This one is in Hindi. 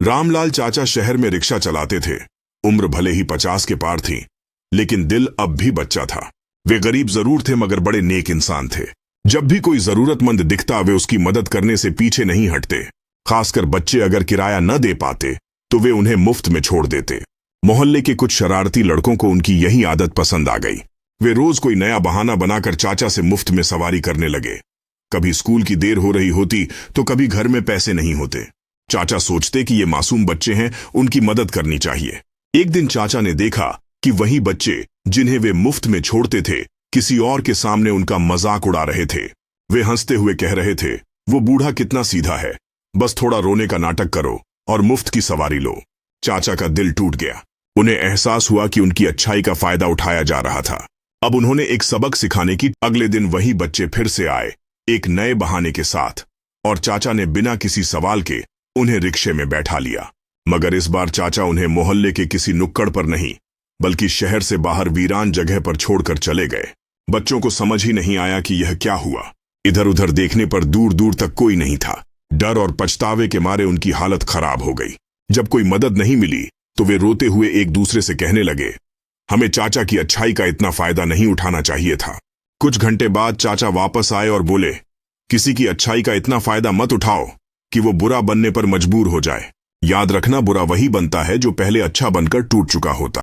रामलाल चाचा शहर में रिक्शा चलाते थे। उम्र भले ही 50 के पार थी, लेकिन दिल अब भी बच्चा था। वे गरीब जरूर थे, मगर बड़े नेक इंसान थे। जब भी कोई जरूरतमंद दिखता, वे उसकी मदद करने से पीछे नहीं हटते। खासकर बच्चे अगर किराया न दे पाते तो वे उन्हें मुफ्त में छोड़ देते। मोहल्ले के कुछ शरारती लड़कों को उनकी यही आदत पसंद आ गई। वे रोज कोई नया बहाना बनाकर चाचा से मुफ्त में सवारी करने लगे। कभी स्कूल की देर हो रही होती तो कभी घर में पैसे नहीं होते। चाचा सोचते कि ये मासूम बच्चे हैं, उनकी मदद करनी चाहिए। एक दिन चाचा ने देखा कि वही बच्चे जिन्हें वे मुफ्त में छोड़ते थे, किसी और के सामने उनका मजाक उड़ा रहे थे। वे हंसते हुए कह रहे थे, वो बूढ़ा कितना सीधा है, बस थोड़ा रोने का नाटक करो और मुफ्त की सवारी लो। चाचा का दिल टूट गया। उन्हें एहसास हुआ कि उनकी अच्छाई का फायदा उठाया जा रहा था। अब उन्होंने एक सबक सिखाने की। अगले दिन वही बच्चे फिर से आए, एक नए बहाने के साथ, और चाचा ने बिना किसी सवाल के उन्हें रिक्शे में बैठा लिया। मगर इस बार चाचा उन्हें मोहल्ले के किसी नुक्कड़ पर नहीं, बल्कि शहर से बाहर वीरान जगह पर छोड़कर चले गए। बच्चों को समझ ही नहीं आया कि यह क्या हुआ। इधर उधर देखने पर दूर दूर तक कोई नहीं था। डर और पछतावे के मारे उनकी हालत खराब हो गई। जब कोई मदद नहीं मिली तो वे रोते हुए एक दूसरे से कहने लगे, हमें चाचा की अच्छाई का इतना फायदा नहीं उठाना चाहिए था। कुछ घंटे बाद चाचा वापस आए और बोले, किसी की अच्छाई का इतना फायदा मत उठाओ कि वो बुरा बनने पर मजबूर हो जाए। याद रखना, बुरा वही बनता है जो पहले अच्छा बनकर टूट चुका होता।